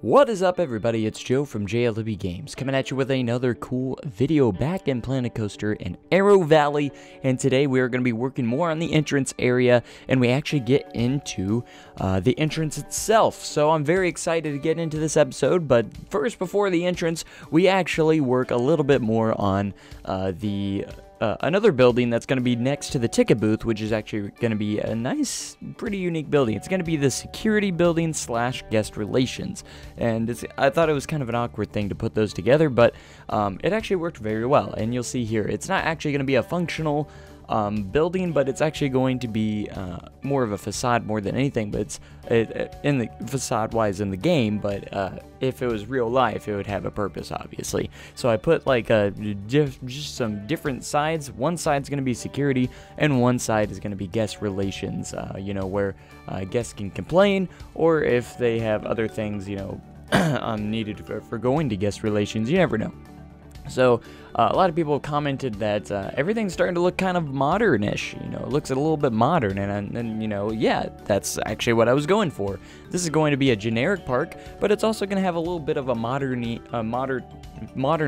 What is up, everybody? It's Joe from JLB Games, coming at you with another cool video back in Planet Coaster in Arrow Valley. And today we are going to be working more on the entrance area, and we actually get into the entrance itself. So I'm very excited to get into this episode, but first, before the entrance, we actually work a little bit more on another building that's going to be next to the ticket booth, which is actually going to be a nice, pretty unique building. It's going to be the security building / guest relations, and I thought it was kind of an awkward thing to put those together, but it actually worked very well. And you'll see here, it's not actually going to be a functional building, but it's actually going to be more of a facade more than anything. But it's in the facade wise in the game, but if it was real life, it would have a purpose, obviously. So I put like just some different sides. One side's going to be security, and one side is going to be guest relations, where guests can complain, or if they have other things, needed for going to guest relations. You never know. So a lot of people commented that everything's starting to look kind of modern-ish. It looks a little bit modern, and yeah, that's actually what I was going for. This is going to be a generic park, but it's also going to have a little bit of a modern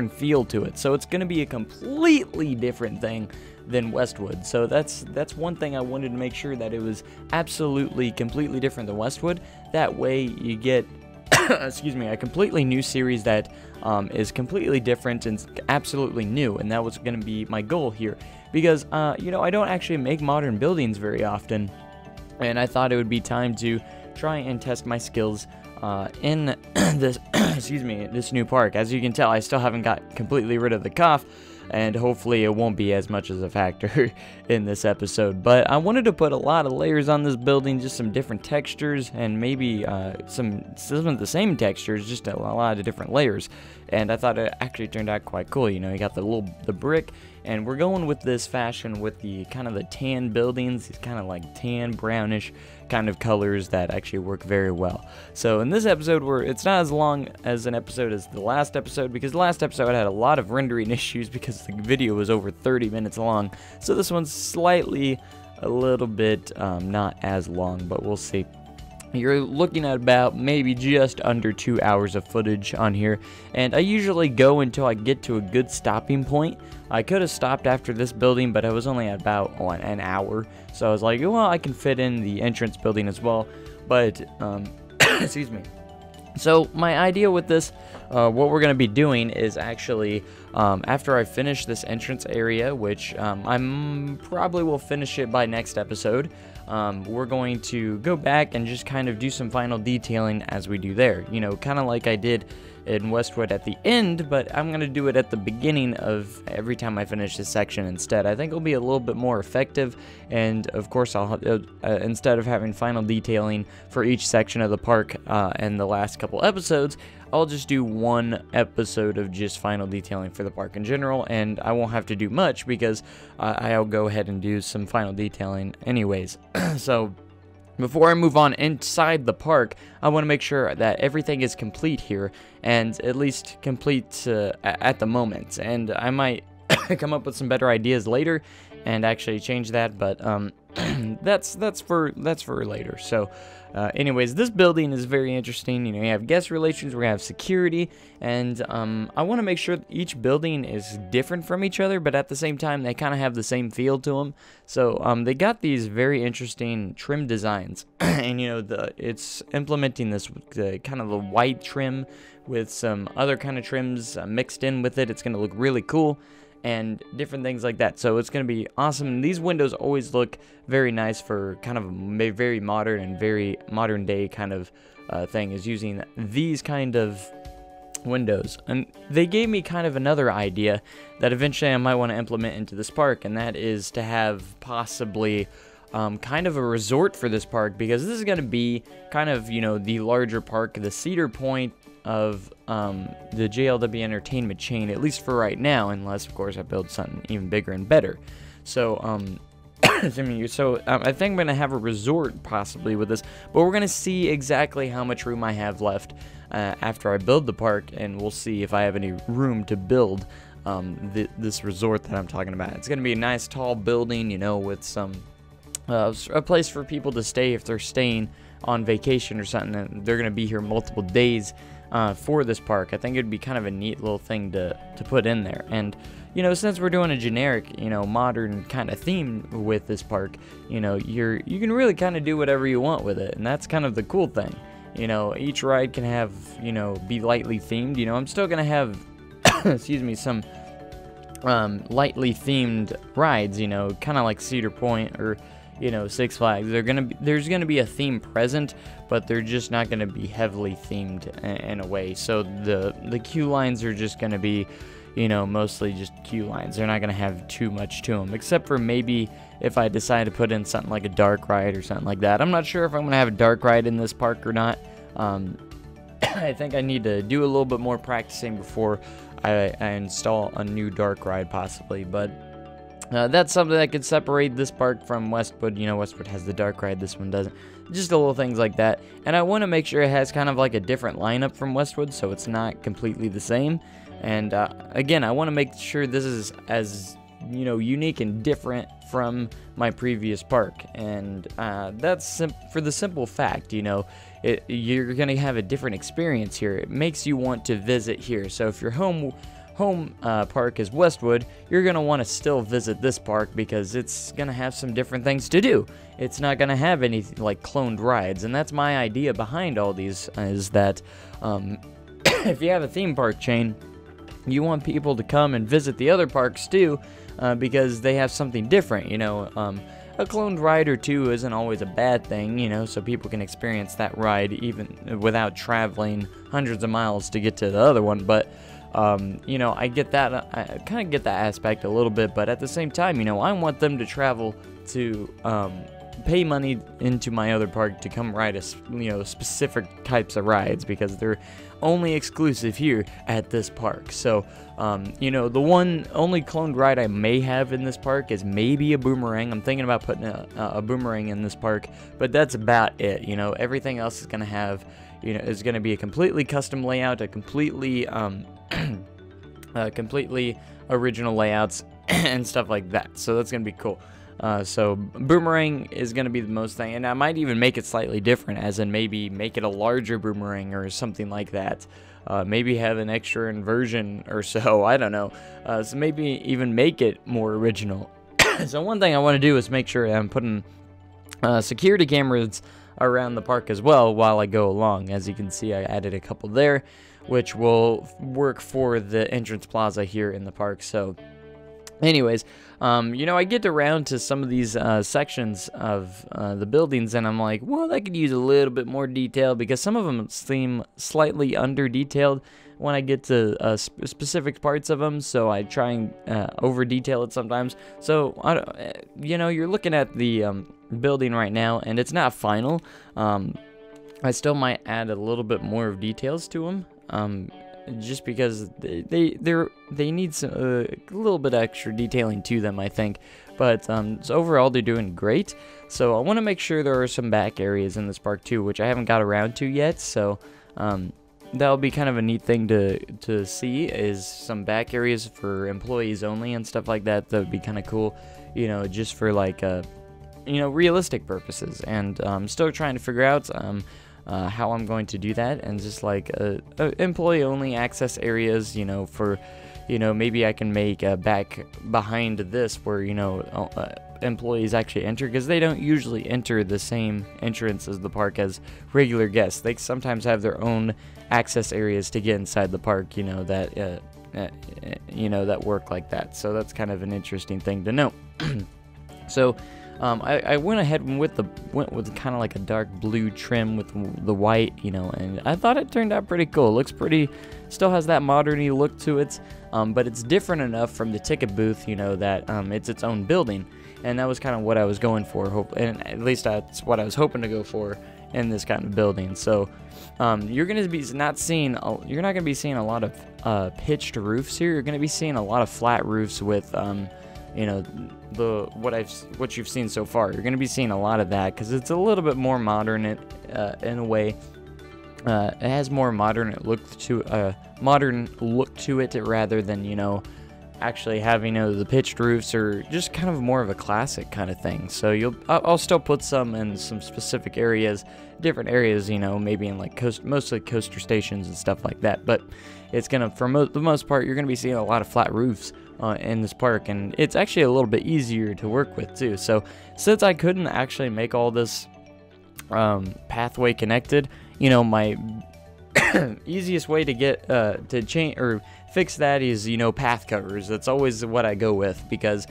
feel to it. So it's going to be a completely different thing than Westwood. So that's one thing I wanted to make sure that it was absolutely completely different than Westwood. That way you get excuse me, a completely new series that is completely different and absolutely new, and that was going to be my goal here, because I don't actually make modern buildings very often, and I thought it would be time to try and test my skills in this this new park. As you can tell, I still haven't got completely rid of the cough, and hopefully it won't be as much as a factor in this episode. But I wanted to put a lot of layers on this building, just some different textures, and maybe some of the same textures, just a lot of different layers. And I thought it actually turned out quite cool. You got the brick, and we're going with this fashion with the kind of the tan buildings, these kind of like tan brownish kind of colors that actually work very well. So in this episode, it's not as long as an episode as the last episode, because the last episode had a lot of rendering issues because the video was over 30 minutes long. So this one's a little bit not as long, but we'll see. You're looking at about maybe just under 2 hours of footage on here, and I usually go until I get to a good stopping point. I could have stopped after this building, but I was only at about an hour, so I was like, well, I can fit in the entrance building as well. But excuse me. So my idea with this, what we're going to be doing is actually, after I finish this entrance area, which I'm probably will finish it by next episode, we're going to go back and just kind of do some final detailing as we do there. Kind of like I did in Westwood at the end, but I'm going to do it at the beginning of every time I finish this section instead. I think it'll be a little bit more effective, and of course I'll instead of having final detailing for each section of the park in the last couple episodes, I'll just do one episode of just final detailing for the park in general, and I won't have to do much because I'll go ahead and do some final detailing anyways. So before I move on inside the park, I want to make sure that everything is complete here, and at least complete at the moment. And I might come up with some better ideas later and actually change that, but that's for later. So anyways, this building is very interesting. You have guest relations, we're gonna have security, and I want to make sure each building is different from each other, but at the same time they kind of have the same feel to them. So they got these very interesting trim designs, and it's implementing this kind of the white trim with some other kind of trims mixed in with it. It's gonna look really cool, and different things like that. So it's going to be awesome. And these windows always look very nice for kind of a very modern and very modern day kind of thing, is using these kind of windows. And they gave me kind of another idea that eventually I might want to implement into this park, and that is to have possibly kind of a resort for this park, because this is going to be kind of the larger park, the Cedar Point of the JLW Entertainment chain, at least for right now, unless of course I build something even bigger and better. So I think I'm gonna have a resort possibly with this, but we're gonna see exactly how much room I have left after I build the park, and we'll see if I have any room to build this resort that I'm talking about. It's gonna be a nice tall building, with some a place for people to stay if they're staying on vacation or something, and they're going to be here multiple days for this park. I think it'd be kind of a neat little thing to put in there. And you know, since we're doing a generic, you know, modern kind of theme with this park, you know, you can really kind of do whatever you want with it, and that's kind of the cool thing. You know, each ride can have, you know, be lightly themed. You know, I'm still gonna have excuse me, some lightly themed rides, you know, kind of like Cedar Point or, you know, Six Flags. There's gonna be a theme present, but they're just not gonna be heavily themed in a way. So the queue lines are just gonna be, you know, mostly just queue lines. They're not gonna have too much to them, except for maybe if I decide to put in something like a dark ride or something like that. I'm not sure if I'm gonna have a dark ride in this park or not. I think I need to do a little bit more practicing before I install a new dark ride possibly, but that's something that could separate this park from Westwood. You know, Westwood has the dark ride, this one doesn't. Just little things like that. And I want to make sure it has kind of like a different lineup from Westwood, so it's not completely the same. And again, I want to make sure this is as, you know, unique and different from my previous park. And that's for the simple fact, you know, you're going to have a different experience here. It makes you want to visit here. So if your home park is Westwood, you're going to want to still visit this park because it's going to have some different things to do. It's not going to have any like cloned rides, and that's my idea behind all these, is that if you have a theme park chain, you want people to come and visit the other parks too, because they have something different. You know, a cloned ride or two isn't always a bad thing, you know, so people can experience that ride even without traveling hundreds of miles to get to the other one. But you know, I get that, I kind of get that aspect a little bit, but at the same time, you know, I want them to travel to pay money into my other park to come ride you know, specific types of rides, because they're only exclusive here at this park. So you know, the only cloned ride I may have in this park is maybe a boomerang. I'm thinking about putting a boomerang in this park, but that's about it. You know, everything else is gonna have, you know, is gonna be a completely custom layout, a completely completely original layouts and stuff like that. So that's gonna be cool. So boomerang is going to be the most thing, and I might even make it slightly different, as in maybe make it a larger boomerang or something like that. Maybe have an extra inversion or so, I don't know. So maybe even make it more original. So one thing I want to do is make sure I'm putting security cameras around the park as well while I go along. As you can see, I added a couple there, which will work for the entrance plaza here in the park. So anyways, you know, I get around to some of these sections of the buildings, and I'm like, well, I could use a little bit more detail, because some of them seem slightly under-detailed when I get to specific parts of them, so I try and over-detail it sometimes. So, you know, you're looking at the building right now, and it's not final. I still might add a little bit more of details to them. Just because they need a little bit extra detailing to them, I think. But so overall, they're doing great. So I want to make sure there are some back areas in this park too, which I haven't got around to yet. So that'll be kind of a neat thing to see, is some back areas for employees only and stuff like that. That would be kind of cool, you know, just for like you know, realistic purposes. And I'm still trying to figure out how I'm going to do that, and just like employee only access areas, you know, for, you know, maybe I can make back behind this where, you know, employees actually enter, because they don't usually enter the same entrance as the park as regular guests. They sometimes have their own access areas to get inside the park, you know, that you know, that work like that. So that's kind of an interesting thing to know. So I went ahead and went with kind of like a dark blue trim with the white, you know, and I thought it turned out pretty cool. It looks pretty, still has that modern-y look to it, but it's different enough from the ticket booth, you know, that it's its own building, and that was kind of what I was going for, and at least that's what I was hoping to go for in this kind of building. So you're gonna be you're not gonna be seeing a lot of pitched roofs here. You're gonna be seeing a lot of flat roofs with you know, what you've seen so far. You're going to be seeing a lot of that, because it's a little bit more modern in a way. It has more modern look to it rather than, you know, actually have, you know, the pitched roofs, or just kind of more of a classic kind of thing. So I'll still put some in some specific areas, different areas, you know, maybe in like mostly coaster stations and stuff like that. But it's gonna, for the most part, you're gonna be seeing a lot of flat roofs in this park, and it's actually a little bit easier to work with too. So since I couldn't actually make all this pathway connected, you know, my easiest way to get to change or fix that is, you know, path covers. That's always what I go with, because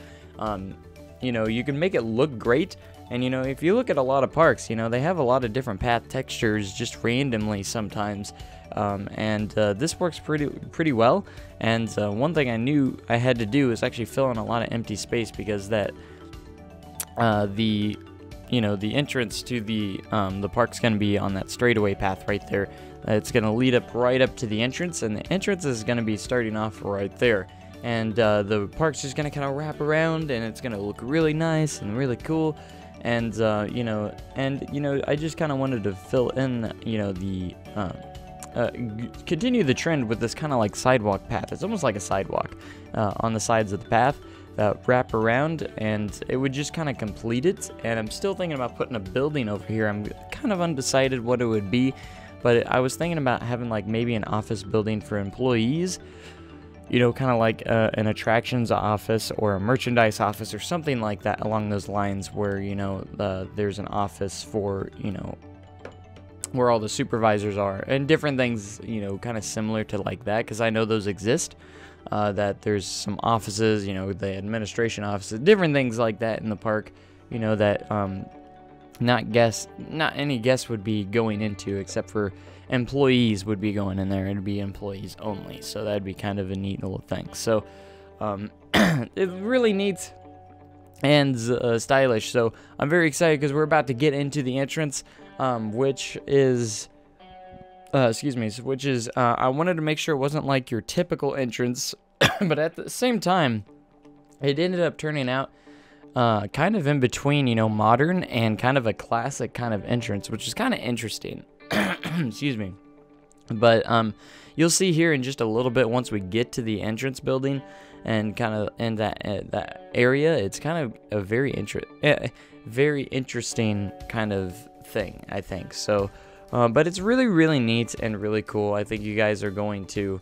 you know, you can make it look great. And, you know, if you look at a lot of parks, you know, they have a lot of different path textures just randomly sometimes. And this works pretty well. And one thing I knew I had to do is actually fill in a lot of empty space, because that the entrance to the park's going to be on that straightaway path right there. It's going to lead up right up to the entrance, and the entrance is going to be starting off right there. And the park's just going to kind of wrap around, and it's going to look really nice and really cool. And you know, I just kind of wanted to fill in, you know, the continue the trend with this kind of like sidewalk path. It's almost like a sidewalk on the sides of the path that wrap around, and it would just kind of complete it. And I'm still thinking about putting a building over here. I'm kind of undecided what it would be, but I was thinking about having like maybe an office building for employees, you know, kind of like an attractions office or a merchandise office or something like that along those lines, where, you know, there's an office for, you know, where all the supervisors are, and different things, you know, kind of similar to like that, because I know those exist. That there's some offices, you know, the administration offices, different things like that in the park, you know, that not any guests would be going into, except for employees would be going in there. It'd be employees only, so that'd be kind of a neat little thing. So it's really neat and stylish. So I'm very excited, because we're about to get into the entrance, which is I wanted to make sure it wasn't like your typical entrance, but at the same time, it ended up turning out kind of in between, you know, modern and kind of a classic kind of entrance, which is kind of interesting. Excuse me. But you'll see here in just a little bit, once we get to the entrance building and kind of in that area, it's kind of a very interesting kind of thing, I think. So but it's really, really neat and really cool. I think you guys are going to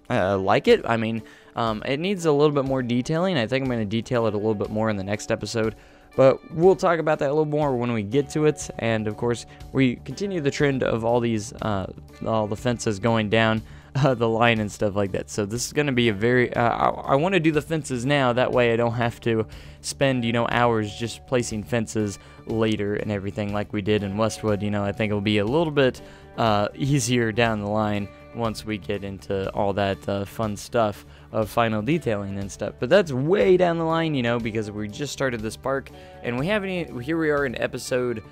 like it. I mean, it needs a little bit more detailing. I think I'm going to detail it a little bit more in the next episode, but we'll talk about that a little more when we get to it. And of course, we continue the trend of all these, all the fences going down the line and stuff like that. So this is going to be a very, I want to do the fences now. That way I don't have to spend, you know, hours just placing fences later and everything like we did in Westwood. You know, I think it'll be a little bit easier down the line once we get into all that fun stuff of final detailing and stuff. But that's way down the line, you know, because we just started this park, and we haven't even, here we are in episode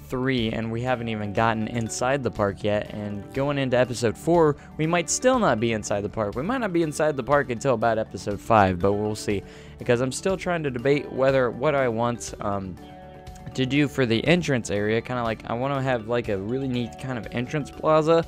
3, and we haven't even gotten inside the park yet. And going into episode 4, we might still not be inside the park. We might not be inside the park until about episode 5, but we'll see, because I'm still trying to debate what I want to do for the entrance area. Kind of like, I want to have like a really neat kind of entrance plaza.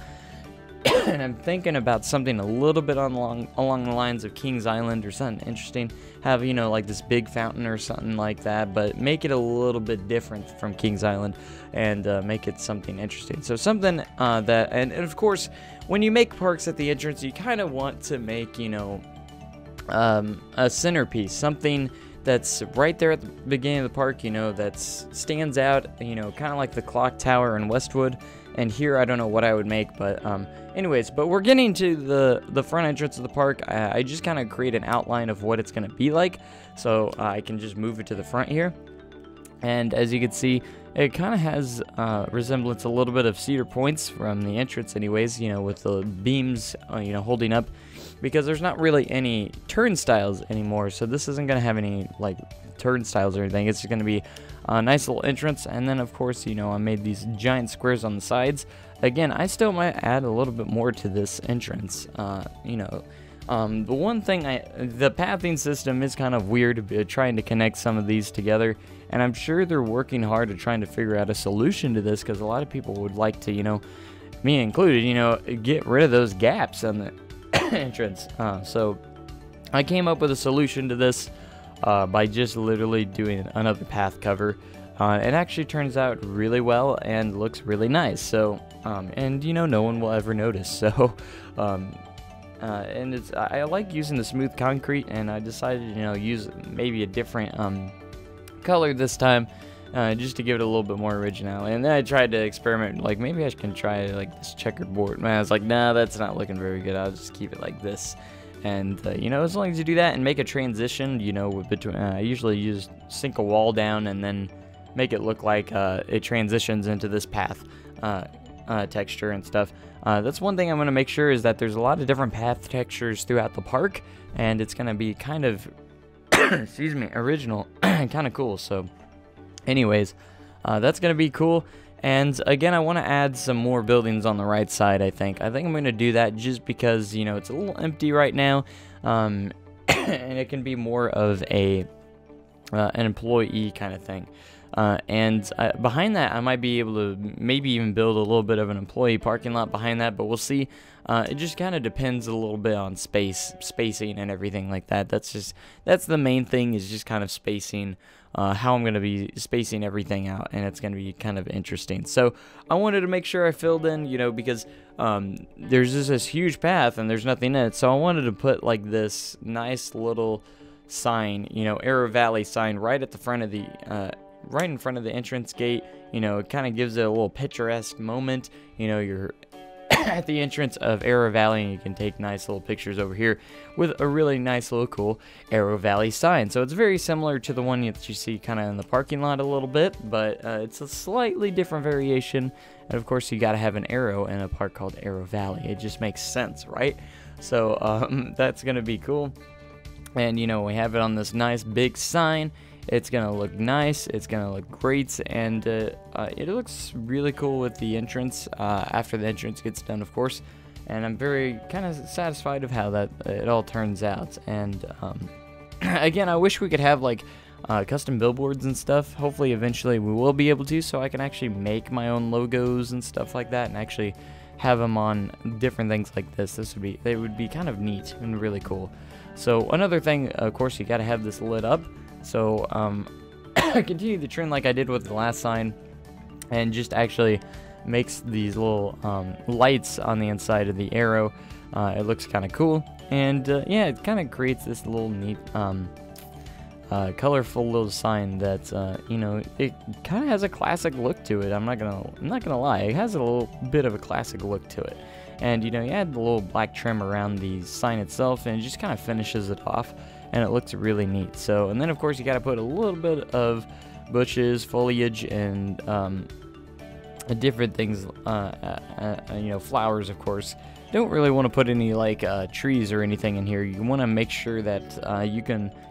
And I'm thinking about something a little bit along the lines of Kings Island or something interesting. Have, you know, like this big fountain or something like that, but make it a little bit different from Kings Island, and make it something interesting. So something that, and of course, when you make parks at the entrance, you kind of want to make, you know, a centerpiece, something that's right there at the beginning of the park, you know, that stands out, you know, kind of like the clock tower in Westwood. And here, I don't know what I would make, but anyways, but we're getting to the front entrance of the park. I just kind of create an outline of what it's going to be like, so I can just move it to the front here. And as you can see, it kind of has resemblance a little bit of Cedar Point's from the entrance anyways, you know, with the beams, you know, holding up, because there's not really any turnstiles anymore, so this isn't going to have any, like, turnstiles or anything. It's just going to be a nice little entrance. And then, of course, you know, I made these giant squares on the sides. Again, I still might add a little bit more to this entrance, you know. The one thing, the pathing system is kind of weird, trying to connect some of these together, and I'm sure they're working hard at trying to figure out a solution to this, because a lot of people would like to, you know, me included, you know, get rid of those gaps on the entrance. So I came up with a solution to this by just literally doing another path cover. It actually turns out really well and looks really nice. So, and you know, no one will ever notice. So, and I like using the smooth concrete, and I decided, you know, use maybe a different color this time, just to give it a little bit more originality. And then I tried to experiment, like maybe I can try like this checkered board. Man, I was like, nah, that's not looking very good. I'll just keep it like this. And you know, as long as you do that and make a transition, you know, between, I usually sink a wall down and then make it look like it transitions into this path texture and stuff. That's one thing I'm going to make sure, is that there's a lot of different path textures throughout the park, and it's going to be kind of excuse me, original and kind of cool. So anyways, that's going to be cool. And again, I want to add some more buildings on the right side. I think I'm going to do that just because, you know, it's a little empty right now, and it can be more of an employee kind of thing. And behind that, I might be able to maybe even build a little bit of an employee parking lot behind that, but we'll see. It just kind of depends a little bit on spacing and everything like that. That's the main thing, is just kind of spacing, how I'm going to be spacing everything out, and it's going to be kind of interesting. So I wanted to make sure I filled in, you know, because there's just this huge path and there's nothing in it. So I wanted to put like this nice little sign, you know, Arrow Valley sign right at the front of the right in front of the entrance gate. You know, it kind of gives it a little picturesque moment. You know, you're at the entrance of Arrow Valley, and you can take nice little pictures over here with a really nice little cool Arrow Valley sign. So it's very similar to the one that you see kind of in the parking lot a little bit, but it's a slightly different variation. And of course, you got to have an arrow in a park called Arrow Valley. It just makes sense, right? So that's going to be cool. And, you know, we have it on this nice big sign. It's going to look nice. It's going to look great. And it looks really cool with the entrance, after the entrance gets done, of course. And I'm very kind of satisfied of how that it all turns out. And again, I wish we could have like custom billboards and stuff. Hopefully, eventually we will be able to, so I can actually make my own logos and stuff like that, and actually have them on different things like this. They would be kind of neat and really cool. So another thing, of course, you got to have this lit up. So I continue the trend like I did with the last sign, and just actually makes these little lights on the inside of the arrow. It looks kind of cool, and yeah, it kind of creates this little neat colorful little sign that you know, it kind of has a classic look to it. I'm not gonna lie, it has a little bit of a classic look to it. And you know, you add the little black trim around the sign itself, and it just kind of finishes it off, and it looks really neat. So, and then of course you got to put a little bit of bushes, foliage, and different things, you know, flowers, of course. Don't really want to put any like trees or anything in here. You want to make sure that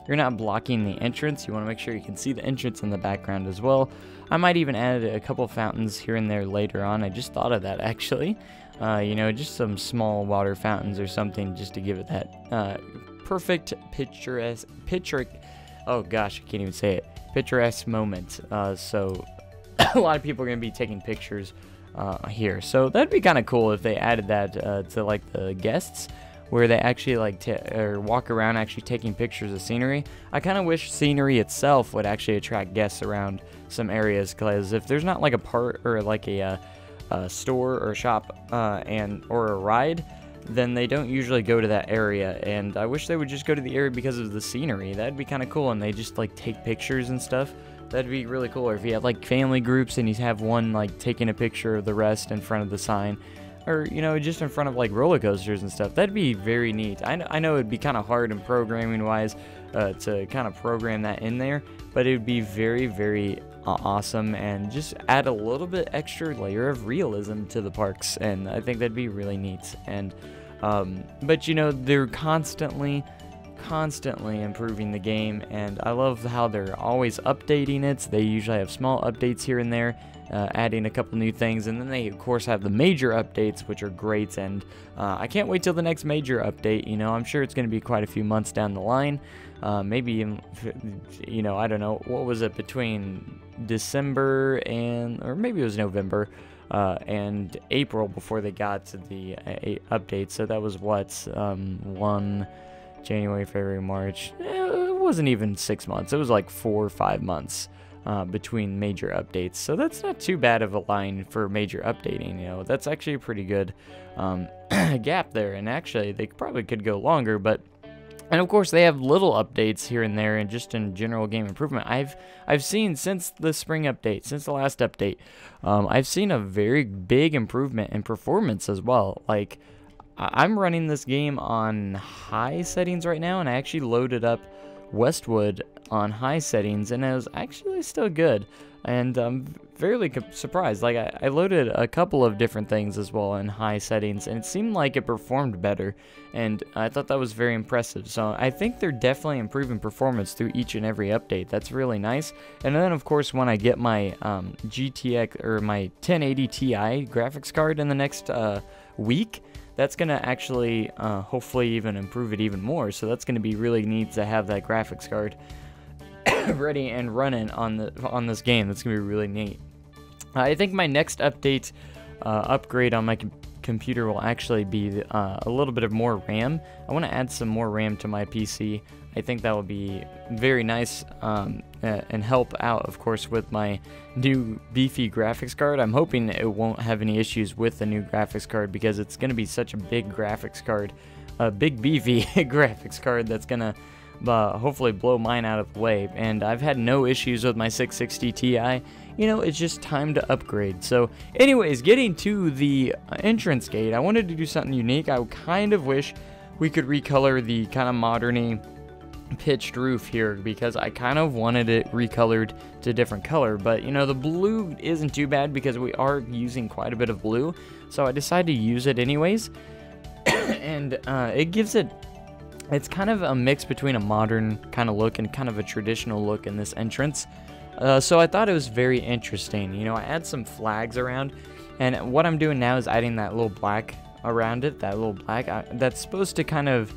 you're not blocking the entrance. You want to make sure you can see the entrance in the background as well. I might even add a couple fountains here and there later on. I just thought of that, actually. You know, just some small water fountains or something, just to give it that perfect picturesque, oh gosh, I can't even say it, picturesque moment. So a lot of people are going to be taking pictures here. So that'd be kind of cool if they added that to like the guests, where they actually like or walk around actually taking pictures of scenery. I kind of wish scenery itself would actually attract guests around some areas, because if there's not like a part or like a store or shop or a ride, then they don't usually go to that area. And I wish they would just go to the area because of the scenery. That'd be kind of cool, and they just like take pictures and stuff. That'd be really cool. Or if you have like family groups and you have one like taking a picture of the rest in front of the sign, or you know, just in front of like roller coasters and stuff, that'd be very neat. I know it'd be kind of hard in programming wise to kind of program that in there, but it would be very, very awesome, and just add a little bit extra layer of realism to the parks, and I think that'd be really neat. And but you know, they're constantly improving the game, and I love how they're always updating it. They usually have small updates here and there, adding a couple new things, and then they of course have the major updates, which are great. And I can't wait till the next major update. You know, I'm sure it's going to be quite a few months down the line, maybe even, you know, I don't know, what was it, between December or maybe it was November and April before they got to the update. So that was what, 1, January, February, March. It wasn't even 6 months. It was like 4 or 5 months between major updates. So that's not too bad of a line for major updating. You know, that's actually a pretty good gap there. And actually, they probably could go longer, but. And of course, they have little updates here and there, and just in general game improvement. I've seen since the spring update, since the last update, I've seen a very big improvement in performance as well. Like, I'm running this game on high settings right now, and I actually loaded up Westwood on high settings, and it was actually still good. And I'm fairly surprised. Like, I loaded a couple of different things as well in high settings, and it seemed like it performed better, and I thought that was very impressive. So I think they're definitely improving performance through each and every update. That's really nice. And then, of course, when I get my GTX or my 1080 Ti graphics card in the next week, that's going to actually hopefully even improve it even more. So that's going to be really neat to have that graphics card ready and running on this game. That's gonna be really neat. I think my next update upgrade on my computer will actually be a little bit of more RAM. I want to add some more RAM to my PC. I think that will be very nice and help out, of course, with my new beefy graphics card. I'm hoping it won't have any issues with the new graphics card, because it's going to be such a big graphics card, a big beefy graphics card that's going to hopefully blow mine out of the way. And I've had no issues with my 660 Ti. You know, it's just time to upgrade. So anyways, getting to the entrance gate, I wanted to do something unique. I kind of wish we could recolor the kind of modern-y pitched roof here, because I kind of wanted it recolored to a different color. But you know, the blue isn't too bad because we are using quite a bit of blue, so I decided to use it anyways. And it gives it, it's kind of a mix between a modern kind of look and kind of a traditional look in this entrance. So I thought it was very interesting. You know, I add some flags around, and what I'm doing now is adding that little black around it, that little black. That's supposed to kind of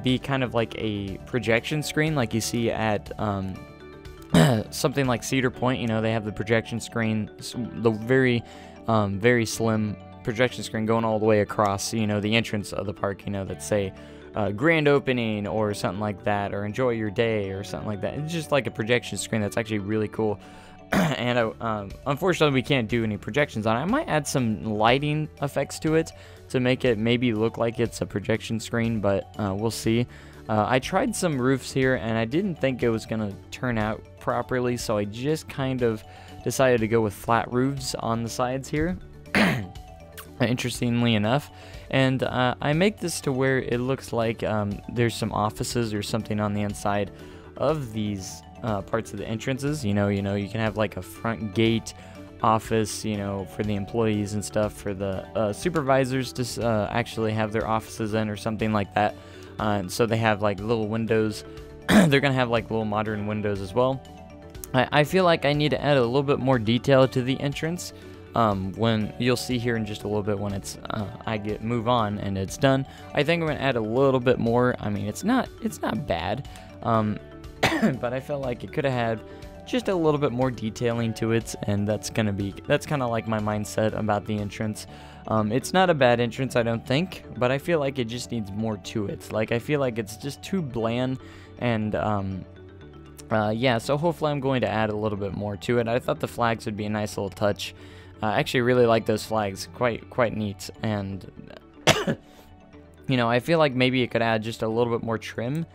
be kind of like a projection screen, like you see at something like Cedar Point. You know, they have the projection screen, the very slim projection screen going all the way across, you know, the entrance of the park, you know, that say grand opening or something like that, or enjoy your day or something like that. It's just like a projection screen that's actually really cool. And unfortunately, we can't do any projections on it. I might add some lighting effects to it to make it maybe look like it's a projection screen, but we'll see. I tried some roofs here, and I didn't think it was going to turn out properly, so I just kind of decided to go with flat roofs on the sides here. Interestingly enough. And I make this to where it looks like there's some offices or something on the inside of these parts of the entrances. You know, you can have like a front gate office, you know, for the employees and stuff, for the supervisors to actually have their offices in or something like that. And so they have like little windows. They're gonna have like little modern windows as well. I feel like I need to add a little bit more detail to the entrance. When you'll see here in just a little bit when it's move on and it's done. I think I'm gonna add a little bit more. I mean, it's not bad, but I felt like it could have had just a little bit more detailing to it, and that's kind of like my mindset about the entrance. It's not a bad entrance, I don't think, but I feel like it just needs more to it. Like, I feel like it's just too bland, and yeah, so hopefully I'm going to add a little bit more to it. I thought the flags would be a nice little touch. I actually really like those flags, quite neat, and you know, I feel like maybe it could add just a little bit more trim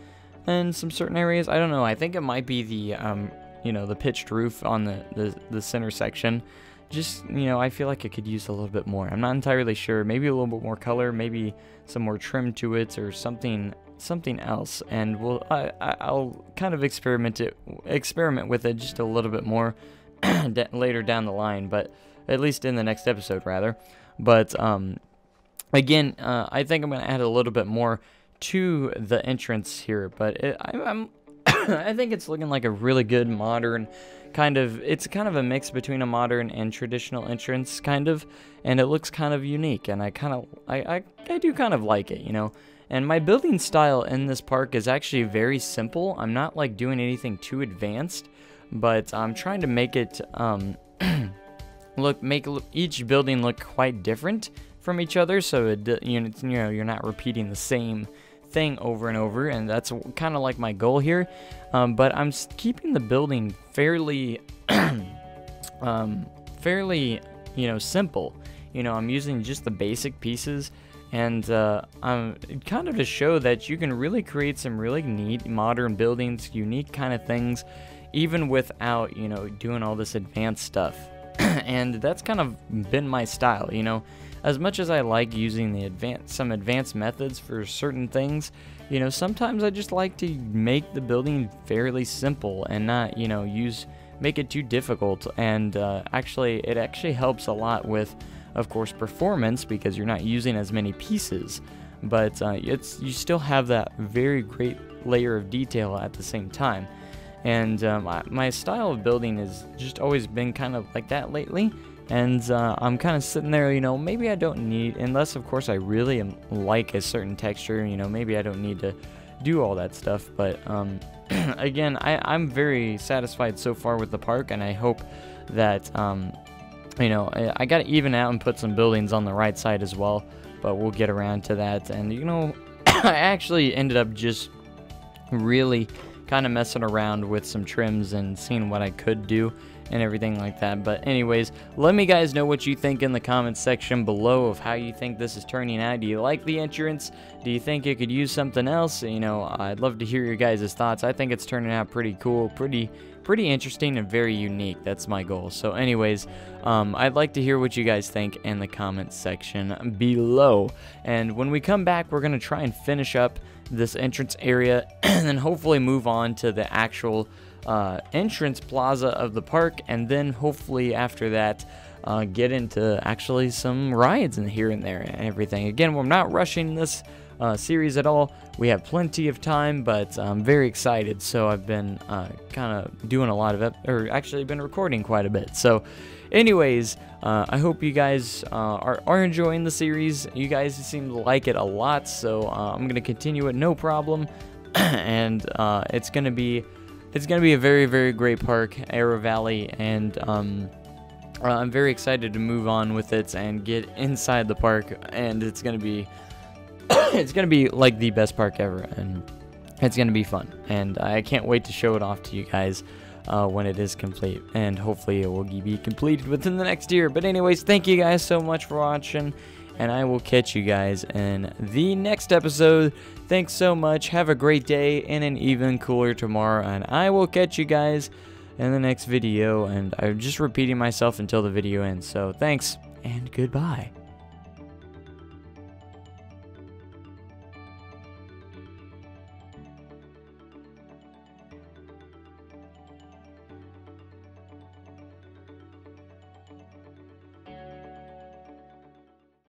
in some certain areas. I don't know. I think it might be the you know, the pitched roof on the center section. Just, you know, I feel like it could use a little bit more. I'm not entirely sure. Maybe a little bit more color, maybe some more trim to it, or something else. And I'll kind of experiment with it just a little bit more later down the line, but at least in the next episode, rather. But again, I think I'm going to add a little bit more to the entrance here, but I think it's looking like a really good modern it's kind of a mix between a modern and traditional entrance, kind of, and it looks kind of unique, and I do kind of like it, you know. And my building style in this park is actually very simple. I'm not like doing anything too advanced, but I'm trying to make it make each building look quite different from each other, so you know, you're not repeating the same thing over and over, and that's kind of like my goal here. But I'm keeping the building fairly, fairly, simple. I'm using just the basic pieces, and I'm kind of to show that you can really create some really neat modern buildings, unique kind of things, even without, doing all this advanced stuff. And that's kind of been my style, as much as I like using the some advanced methods for certain things, sometimes I just like to make the building fairly simple and not, make it too difficult. And it actually helps a lot with, of course, performance, because you're not using as many pieces, but you still have that very great layer of detail at the same time. And my style of building has just always been kind of like that lately, and I'm kind of sitting there, maybe I don't need, unless of course I really like a certain texture, maybe I don't need to do all that stuff. But again, I'm very satisfied so far with the park, and I hope that I got to even out and put some buildings on the right side as well, but we'll get around to that. And I actually ended up just really kind of messing around with some trims and seeing what I could do and everything like that. But anyways, let me guys know what you think in the comments section below of how you think this is turning out. Do you like the entrance? Do you think it could use something else? I'd love to hear your guys' thoughts. I think it's turning out pretty cool, pretty interesting, and very unique. That's my goal. So anyways, I'd like to hear what you guys think in the comments section below. And when we come back, we're gonna try and finish up this entrance area and then hopefully move on to the actual entrance plaza of the park, and then hopefully after that get into actually some rides in here and there and everything. Again, we're not rushing this series at all. We have plenty of time, but I'm very excited. So I've been kind of doing a lot of it, or actually been recording quite a bit. So anyways, I hope you guys are enjoying the series. You guys seem to like it a lot, so I'm going to continue it no problem. And it's going to be a very, very great park, Arrow Valley, and I'm very excited to move on with it and get inside the park, and it's going to be it's going to be like the best park ever, and it's going to be fun, and I can't wait to show it off to you guys when it is complete, and hopefully it will be completed within the next year. But anyways, thank you guys so much for watching, and I will catch you guys in the next episode. Thanks so much. Have a great day and an even cooler tomorrow, and I will catch you guys in the next video. And I'm just repeating myself until the video ends. So thanks and goodbye.